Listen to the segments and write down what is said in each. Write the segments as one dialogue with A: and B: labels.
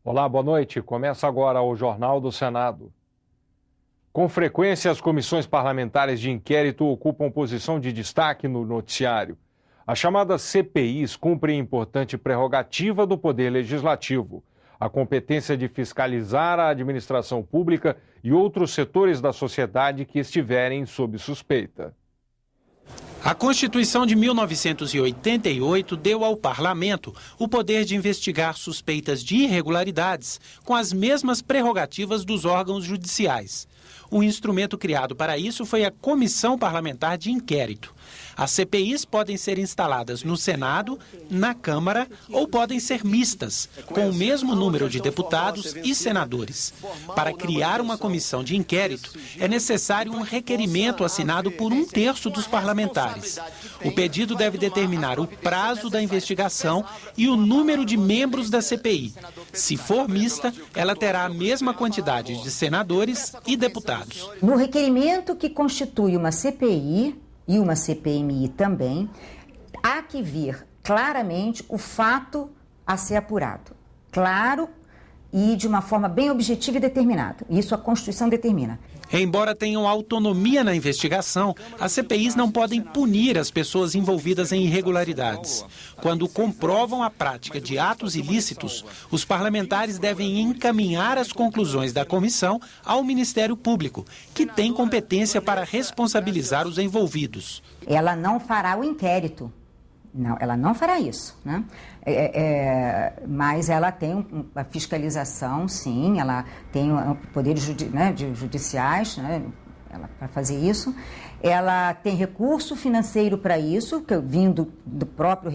A: Olá, boa noite. Começa agora o Jornal do Senado. Com frequência, as comissões parlamentares de inquérito ocupam posição de destaque no noticiário. As chamadas CPIs cumprem importante prerrogativa do Poder Legislativo, a competência de fiscalizar a administração pública e outros setores da sociedade que estiverem sob suspeita.
B: A Constituição de 1988 deu ao Parlamento o poder de investigar suspeitas de irregularidades com as mesmas prerrogativas dos órgãos judiciais. O instrumento criado para isso foi a Comissão Parlamentar de Inquérito. As CPIs podem ser instaladas no Senado, na Câmara ou podem ser mistas, com o mesmo número de deputados e senadores. Para criar uma comissão de inquérito, é necessário um requerimento assinado por 1/3 dos parlamentares. O pedido deve determinar o prazo da investigação e o número de membros da CPI. Se for mista, ela terá a mesma quantidade de senadores e deputados.
C: No requerimento que constitui uma CPI e uma CPMI também, há que vir claramente o fato a ser apurado. Claro e de uma forma bem objetiva e determinada. Isso a Constituição determina.
B: Embora tenham autonomia na investigação, as CPIs não podem punir as pessoas envolvidas em irregularidades. Quando comprovam a prática de atos ilícitos, os parlamentares devem encaminhar as conclusões da comissão ao Ministério Público, que tem competência para responsabilizar os envolvidos.
C: Ela não fará o inquérito. Não, ela não fará isso, né? Mas ela tem a fiscalização, sim, ela tem poderes judiciais, né, para fazer isso. Ela tem recurso financeiro para isso, que vindo no próprio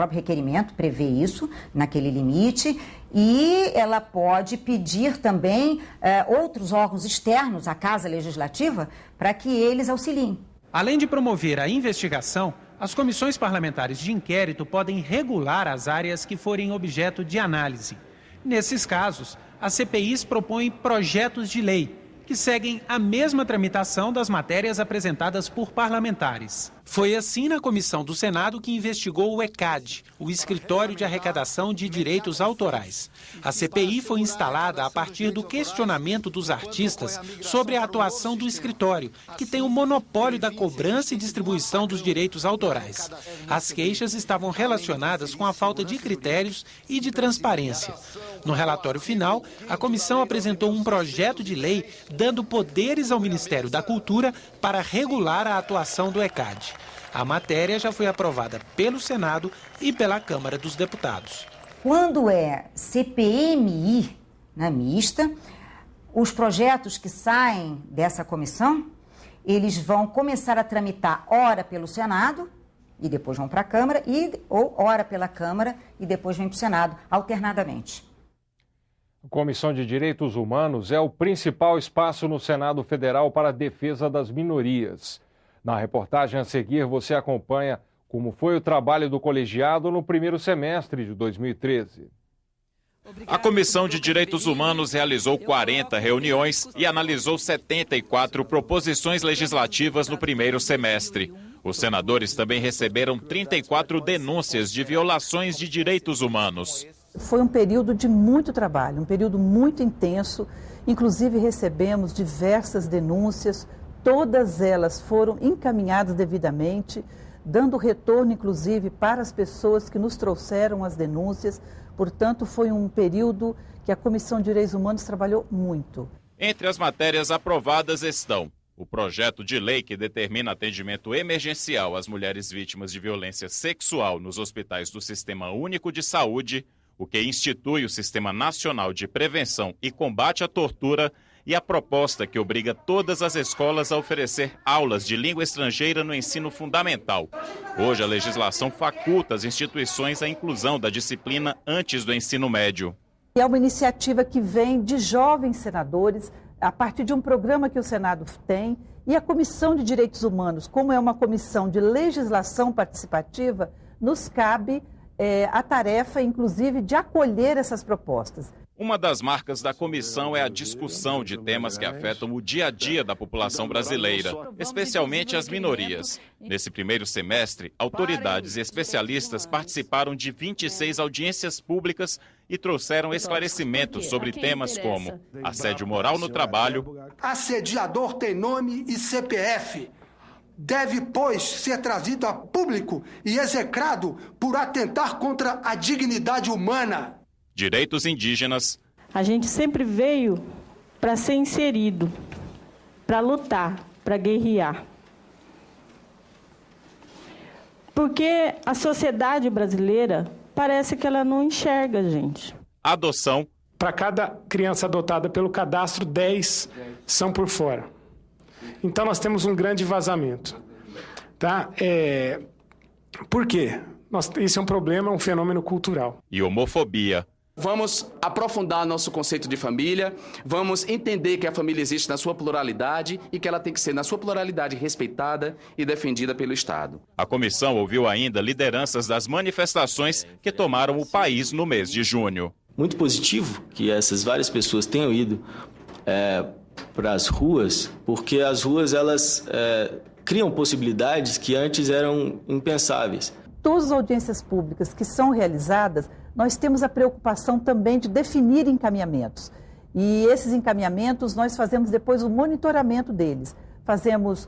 C: requerimento, prevê isso, naquele limite. E ela pode pedir também outros órgãos externos à Casa Legislativa para que eles auxiliem.
B: Além de promover a investigação, as comissões parlamentares de inquérito podem regular as áreas que forem objeto de análise. Nesses casos, as CPIs propõem projetos de lei, que seguem a mesma tramitação das matérias apresentadas por parlamentares. Foi assim na comissão do Senado que investigou o ECAD, o Escritório de Arrecadação de Direitos Autorais. A CPI foi instalada a partir do questionamento dos artistas sobre a atuação do escritório, que tem o monopólio da cobrança e distribuição dos direitos autorais. As queixas estavam relacionadas com a falta de critérios e de transparência. No relatório final, a comissão apresentou um projeto de lei dando poderes ao Ministério da Cultura para regular a atuação do ECAD. A matéria já foi aprovada pelo Senado e pela Câmara dos Deputados.
C: Quando é CPMI, né, mista, os projetos que saem dessa comissão, eles vão começar a tramitar ora pelo Senado e depois vão para a Câmara, ou ora pela Câmara e depois vem para o Senado, alternadamente.
A: A Comissão de Direitos Humanos é o principal espaço no Senado Federal para a defesa das minorias. Na reportagem a seguir, você acompanha como foi o trabalho do colegiado no primeiro semestre de 2013.
D: A Comissão de Direitos Humanos realizou 40 reuniões e analisou 74 proposições legislativas no primeiro semestre. Os senadores também receberam 34 denúncias de violações de direitos humanos.
E: Foi um período de muito trabalho, um período muito intenso. Inclusive recebemos diversas denúncias, todas elas foram encaminhadas devidamente, dando retorno inclusive para as pessoas que nos trouxeram as denúncias. Portanto, foi um período que a Comissão de Direitos Humanos trabalhou muito.
D: Entre as matérias aprovadas estão o projeto de lei que determina atendimento emergencial às mulheres vítimas de violência sexual nos hospitais do Sistema Único de Saúde, o que institui o Sistema Nacional de Prevenção e Combate à Tortura e a proposta que obriga todas as escolas a oferecer aulas de língua estrangeira no ensino fundamental. Hoje, a legislação faculta as instituições a inclusão da disciplina antes do ensino médio.
E: É uma iniciativa que vem de jovens senadores, a partir de um programa que o Senado tem, e a Comissão de Direitos Humanos, como é uma comissão de legislação participativa, nos cabe a tarefa, inclusive, de acolher essas propostas.
D: Uma das marcas da comissão é a discussão de temas que afetam o dia a dia da população brasileira, especialmente as minorias. Nesse primeiro semestre, autoridades e especialistas participaram de 26 audiências públicas e trouxeram esclarecimentos sobre temas como assédio moral no trabalho.
F: Assediador tem nome e CPF. Deve, pois, ser trazido a público e execrado por atentar contra a dignidade humana.
D: Direitos indígenas.
G: A gente sempre veio para ser inserido, para lutar, para guerrear. Porque a sociedade brasileira parece que ela não enxerga a gente.
D: Adoção.
H: Para cada criança adotada pelo cadastro, 10 são por fora. Então nós temos um grande vazamento. Tá? Por quê? Isso é um problema, é um fenômeno cultural.
D: E homofobia.
I: Vamos aprofundar nosso conceito de família, vamos entender que a família existe na sua pluralidade e que ela tem que ser, na sua pluralidade, respeitada e defendida pelo Estado.
D: A comissão ouviu ainda lideranças das manifestações que tomaram o país no mês de junho.
J: Muito positivo que essas várias pessoas tenham ido para as ruas, porque as ruas elas criam possibilidades que antes eram impensáveis.
E: Todas as audiências públicas que são realizadas, nós temos a preocupação também de definir encaminhamentos. E esses encaminhamentos, nós fazemos depois o monitoramento deles. Fazemos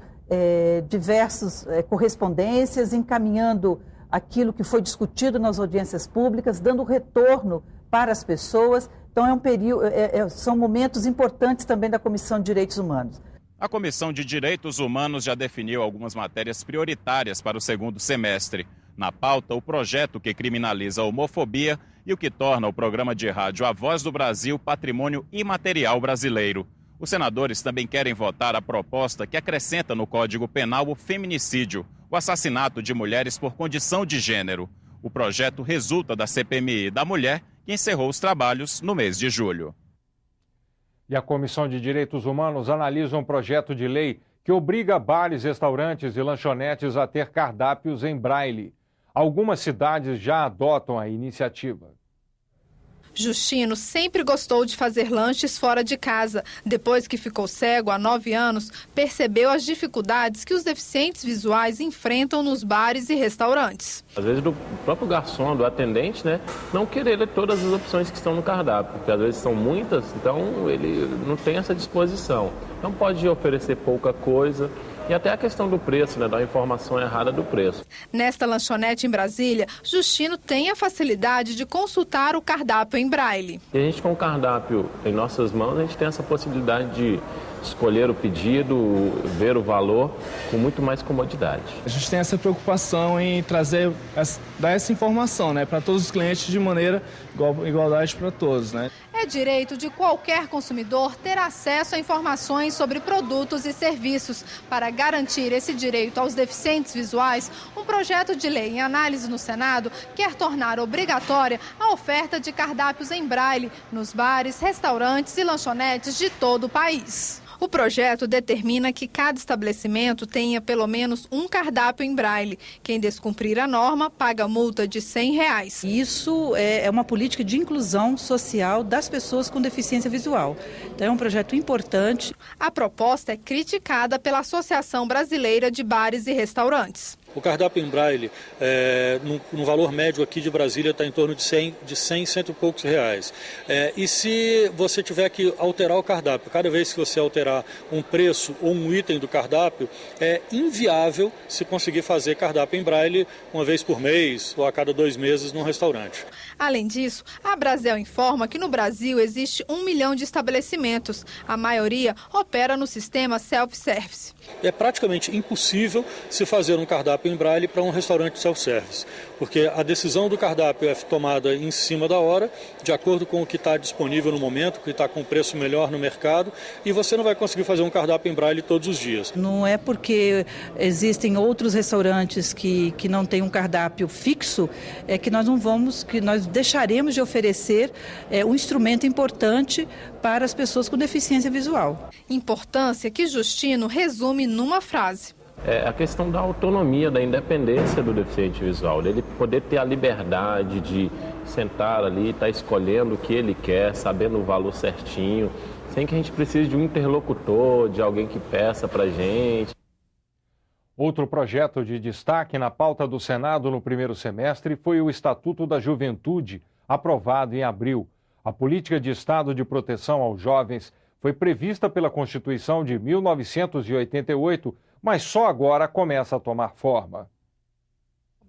E: diversas correspondências, encaminhando aquilo que foi discutido nas audiências públicas, dando retorno para as pessoas. Então, são momentos importantes também da Comissão de Direitos Humanos.
D: A Comissão de Direitos Humanos já definiu algumas matérias prioritárias para o segundo semestre. Na pauta, o projeto que criminaliza a homofobia e o que torna o programa de rádio A Voz do Brasil patrimônio imaterial brasileiro. Os senadores também querem votar a proposta que acrescenta no Código Penal o feminicídio, o assassinato de mulheres por condição de gênero. O projeto resulta da CPMI da Mulher, que encerrou os trabalhos no mês de julho.
A: E a Comissão de Direitos Humanos analisa um projeto de lei que obriga bares, restaurantes e lanchonetes a ter cardápios em braille. Algumas cidades já adotam a iniciativa.
K: Justino sempre gostou de fazer lanches fora de casa. Depois que ficou cego há 9 anos, percebeu as dificuldades que os deficientes visuais enfrentam nos bares e restaurantes.
L: Às vezes do próprio garçom, do atendente, não querer ler todas as opções que estão no cardápio, porque às vezes são muitas, então ele não tem essa disposição. Então pode oferecer pouca coisa. E até a questão do preço, da informação errada do preço.
K: Nesta lanchonete em Brasília, Justino tem a facilidade de consultar o cardápio em braille.
L: E a gente, com o cardápio em nossas mãos, a gente tem essa possibilidade de escolher o pedido, ver o valor com muito mais comodidade.
M: A gente tem essa preocupação em dar essa informação, para todos os clientes de maneira igualdade para todos,
K: É direito de qualquer consumidor ter acesso a informações sobre produtos e serviços. Para garantir esse direito aos deficientes visuais, um projeto de lei em análise no Senado quer tornar obrigatória a oferta de cardápios em braille nos bares, restaurantes e lanchonetes de todo o país. O projeto determina que cada estabelecimento tenha pelo menos um cardápio em braille. Quem descumprir a norma paga multa de R$100.
E: Isso é uma política de inclusão social das pessoas com deficiência visual. Então é um projeto importante.
K: A proposta é criticada pela Associação Brasileira de Bares e Restaurantes.
N: O cardápio em braille, no valor médio aqui de Brasília, está em torno de 100, 100 e poucos reais. E se você tiver que alterar o cardápio, cada vez que você alterar um preço ou um item do cardápio, é inviável se conseguir fazer cardápio em braille uma vez por mês ou a cada 2 meses num restaurante.
K: Além disso, a Brasel informa que no Brasil existe 1 milhão de estabelecimentos. A maioria opera no sistema self-service.
N: É praticamente impossível se fazer um cardápio em braille para um restaurante self-service, porque a decisão do cardápio é tomada em cima da hora, de acordo com o que está disponível no momento, que está com preço melhor no mercado, e você não vai conseguir fazer um cardápio em braille todos os dias.
E: Não é porque existem outros restaurantes que não têm um cardápio fixo, que nós deixaremos de oferecer um instrumento importante para as pessoas com deficiência visual.
K: Importância que Justino resume numa frase.
L: É a questão da autonomia, da independência do deficiente visual, dele poder ter a liberdade de sentar ali, estar escolhendo o que ele quer, sabendo o valor certinho, sem que a gente precise de um interlocutor, de alguém que peça para a gente.
A: Outro projeto de destaque na pauta do Senado no primeiro semestre foi o Estatuto da Juventude. aprovado em abril. A política de Estado de proteção aos jovens foi prevista pela Constituição de 1988, mas só agora começa a tomar forma.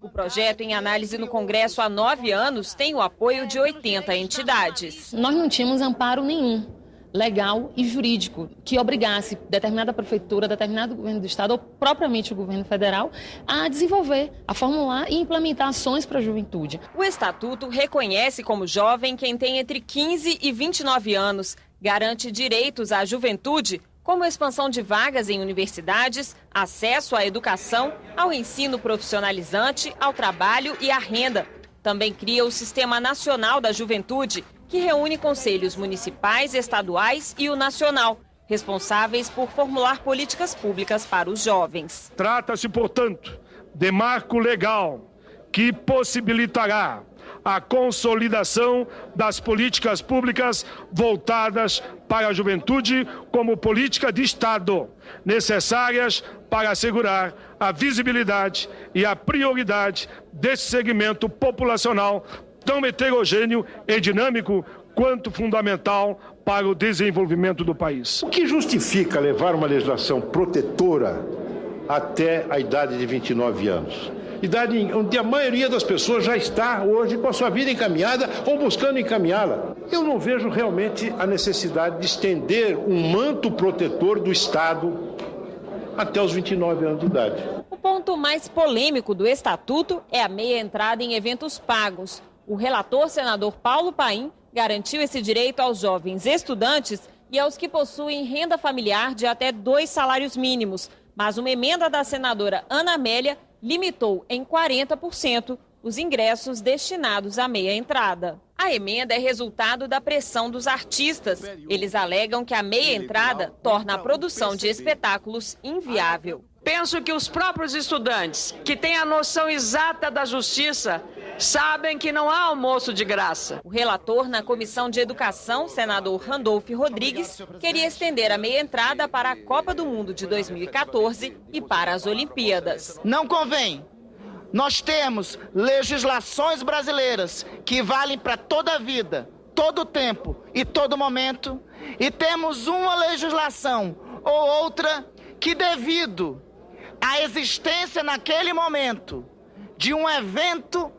O: O projeto, em análise no Congresso há 9 anos, tem o apoio de 80 entidades.
P: Nós não tínhamos amparo nenhum, legal e jurídico, que obrigasse determinada prefeitura, determinado governo do estado ou propriamente o governo federal a desenvolver, a formular e implementar ações para a juventude.
O: O Estatuto reconhece como jovem quem tem entre 15 e 29 anos, garante direitos à juventude, como expansão de vagas em universidades, acesso à educação, ao ensino profissionalizante, ao trabalho e à renda. Também cria o Sistema Nacional da Juventude, que reúne conselhos municipais, estaduais e o nacional, responsáveis por formular políticas públicas para os jovens.
Q: Trata-se, portanto, de marco legal que possibilitará a consolidação das políticas públicas voltadas para a juventude como política de Estado, necessárias para assegurar a visibilidade e a prioridade desse segmento populacional tão heterogêneo e dinâmico quanto fundamental para o desenvolvimento do país.
R: O que justifica levar uma legislação protetora até a idade de 29 anos? Idade onde a maioria das pessoas já está hoje com a sua vida encaminhada ou buscando encaminhá-la. Eu não vejo realmente a necessidade de estender um manto protetor do Estado até os 29 anos de idade.
O: O ponto mais polêmico do Estatuto é a meia entrada em eventos pagos. O relator, senador Paulo Paim, garantiu esse direito aos jovens estudantes e aos que possuem renda familiar de até 2 salários mínimos. Mas uma emenda da senadora Ana Amélia limitou em 40% os ingressos destinados à meia entrada. A emenda é resultado da pressão dos artistas. Eles alegam que a meia entrada torna a produção de espetáculos inviável.
S: Penso que os próprios estudantes, que têm a noção exata da justiça, sabem que não há almoço de graça.
O: O relator na Comissão de Educação, senador Randolfo Rodrigues, queria estender a meia entrada para a Copa do Mundo de 2014 e para as Olimpíadas.
T: Não convém. Nós temos legislações brasileiras que valem para toda a vida, todo o tempo e todo momento, e temos uma legislação ou outra que, devido à existência naquele momento de um evento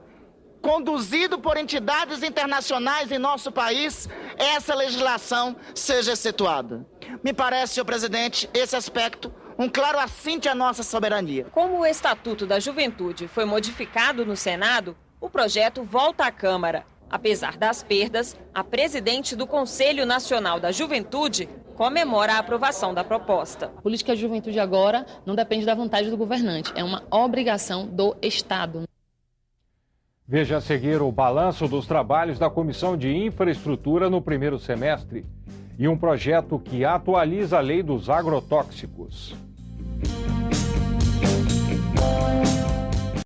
T: conduzido por entidades internacionais em nosso país, essa legislação seja excetuada. Me parece, senhor presidente, esse aspecto um claro assinte à nossa soberania.
O: Como o Estatuto da Juventude foi modificado no Senado, o projeto volta à Câmara. Apesar das perdas, a presidente do Conselho Nacional da Juventude comemora a aprovação da proposta.
P: A política de juventude agora não depende da vontade do governante, é uma obrigação do Estado.
A: Veja a seguir o balanço dos trabalhos da Comissão de Infraestrutura no primeiro semestre e um projeto que atualiza a lei dos agrotóxicos.